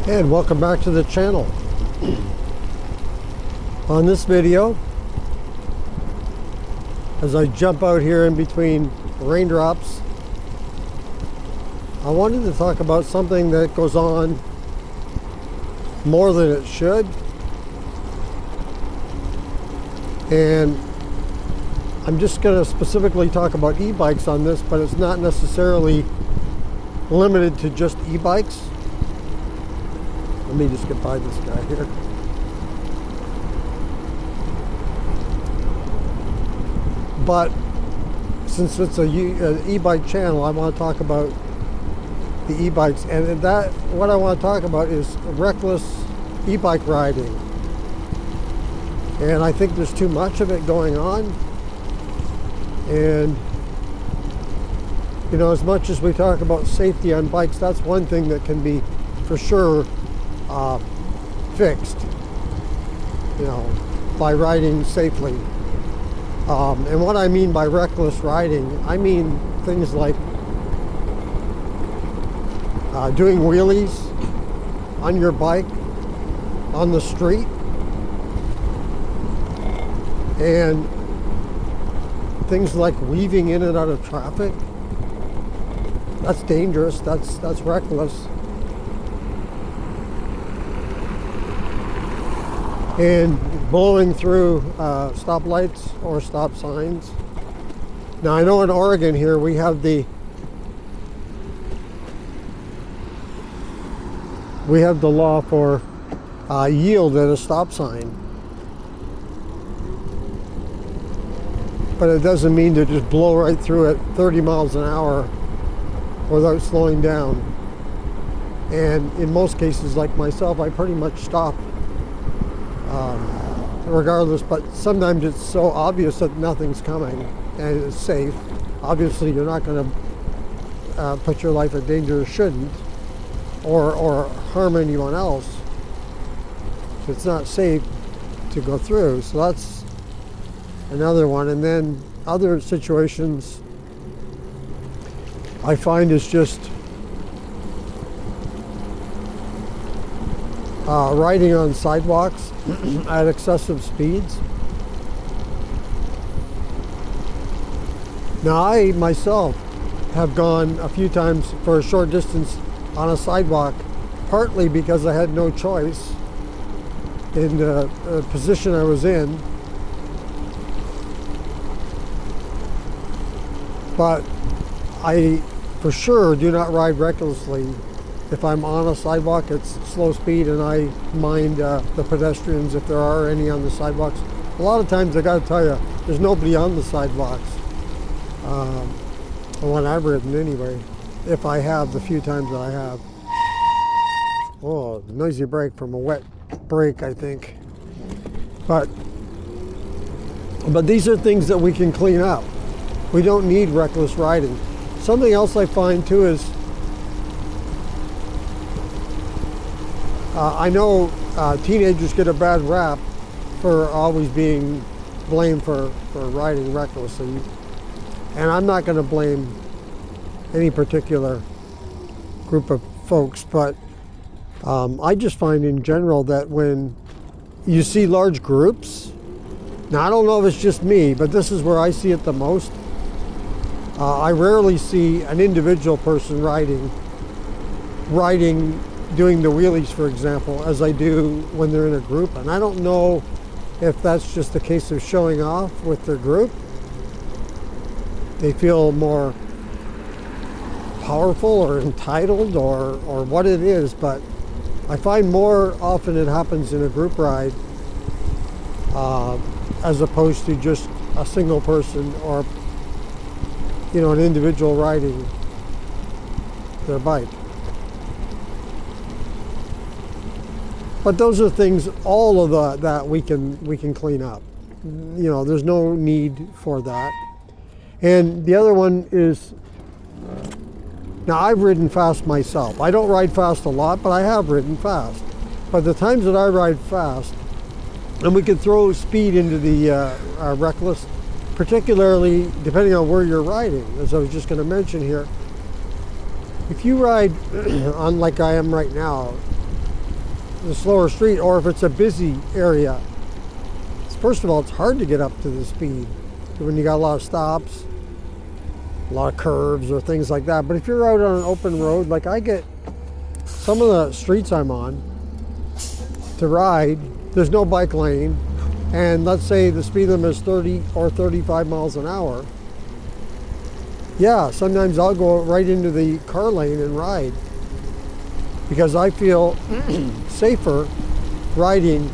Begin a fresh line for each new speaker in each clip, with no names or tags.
And welcome back to the channel. On this video, as I jump out here in between raindrops, I wanted to talk about something that goes on more than it should. And I'm just going to specifically talk about e-bikes on this, but it's not necessarily limited to just e-bikes. Let me just get by this guy here. But since it's a e-bike channel, I want to talk about the e-bikes, and that what I want to talk about is reckless e-bike riding. And I think there's too much of it going on. And you know, as much as we talk about safety on bikes, that's one thing that can be for sure fixed, you know, by riding safely. And what I mean by reckless riding, I mean things like doing wheelies on your bike on the street, and things like weaving in and out of traffic. That's dangerous. That's reckless. And blowing through stoplights or stop signs. Now I know in Oregon here we have the law for yield at a stop sign, but it doesn't mean to just blow right through it 30 miles an hour without slowing down. And in most cases, like myself, I pretty much stop regardless, but sometimes it's so obvious that nothing's coming and it's safe. Obviously you're not going to put your life in danger, or shouldn't, or harm anyone else. So it's not safe to go through. So that's another one. And then other situations I find is just riding on sidewalks at excessive speeds. Now I myself have gone a few times for a short distance on a sidewalk, partly because I had no choice in the position I was in, but I for sure do not ride recklessly. If I'm on a sidewalk, it's slow speed, and I mind the pedestrians if there are any on the sidewalks. A lot of times, I got to tell you, there's nobody on the sidewalks. When I've ridden anyway, if I have, the few times that I have. Oh, noisy brake from a wet brake, I think. But these are things that we can clean up. We don't need reckless riding. Something else I find too is, I know teenagers get a bad rap for always being blamed for riding recklessly, and I'm not going to blame any particular group of folks, but I just find in general that when you see large groups, now I don't know if it's just me, but this is where I see it the most. I rarely see an individual person riding doing the wheelies, for example, as I do when they're in a group. And I don't know if that's just a case of showing off with their group. They feel more powerful or entitled, or what it is, but I find more often it happens in a group ride as opposed to just a single person, or you know, an individual riding their bike. But those are things, all of that we can clean up. You know, there's no need for that. And the other one is, now I've ridden fast myself. I don't ride fast a lot, but I have ridden fast. But the times that I ride fast, and we can throw speed into the reckless, particularly depending on where you're riding, as I was just going to mention here. If you ride on like I am right now, the slower street, or if it's a busy area. First of all, it's hard to get up to the speed when you got a lot of stops, a lot of curves or things like that. But if you're out on an open road, like I get some of the streets I'm on to ride, there's no bike lane, and let's say the speed limit is 30 or 35 miles an hour. Yeah, sometimes I'll go right into the car lane and ride because I feel safer riding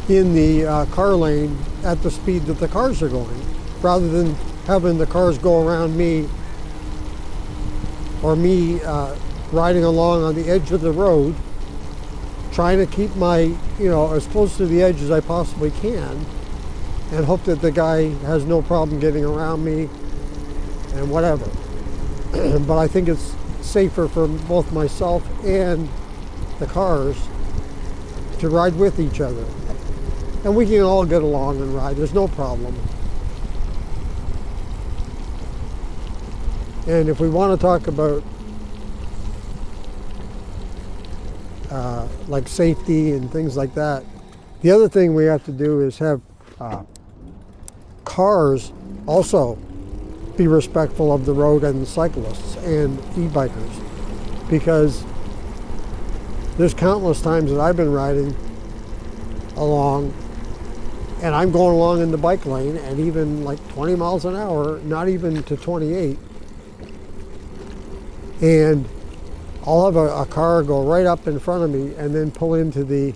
in the car lane at the speed that the cars are going, rather than having the cars go around me, or me riding along on the edge of the road, trying to keep my, as close to the edge as I possibly can, and hope that the guy has no problem getting around me and whatever. But I think it's safer for both myself and the cars to ride with each other. And we can all get along and ride, there's no problem. And if we want to talk about like safety and things like that, the other thing we have to do is have cars also be respectful of the road and cyclists and e-bikers, because there's countless times that I've been riding along and I'm going along in the bike lane, and even like 20 miles an hour, not even to 28, and I'll have a car go right up in front of me and then pull into the,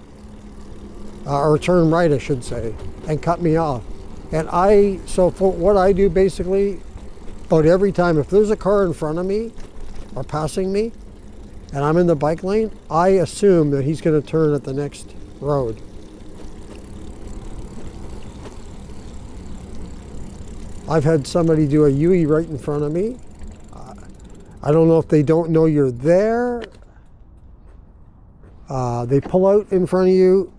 or turn right I should say, and cut me off. And so for what I do basically, about every time, if there's a car in front of me or passing me and I'm in the bike lane, I assume that he's going to turn at the next road. I've had somebody do a UE right in front of me. I don't know if they don't know you're there. They pull out in front of you.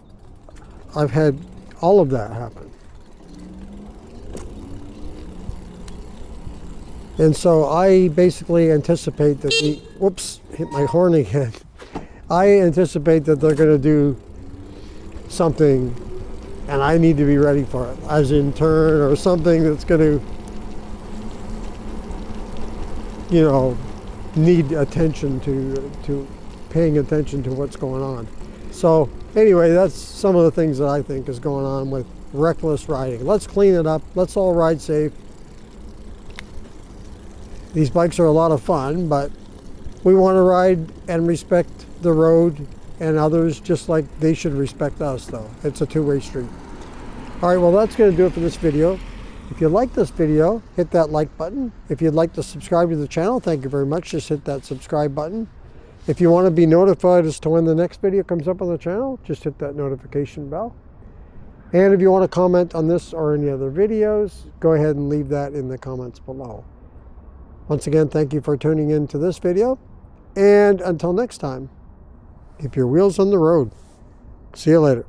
I've had all of that happen. And so I basically anticipate that whoops, hit my horn again. I anticipate that they're going to do something, and I need to be ready for it, as in turn or something that's going to, need attention to paying attention to what's going on. So anyway, that's some of the things that I think is going on with reckless riding. Let's clean it up. Let's all ride safe. These bikes are a lot of fun, but we want to ride and respect the road and others just like they should respect us, though. It's a two-way street. All right, well, that's going to do it for this video. If you like this video, hit that like button. If you'd like to subscribe to the channel, thank you very much. Just hit that subscribe button. If you want to be notified as to when the next video comes up on the channel, just hit that notification bell. And if you want to comment on this or any other videos, go ahead and leave that in the comments below. Once again, thank you for tuning in to this video. And until next time, keep your wheels on the road. See you later.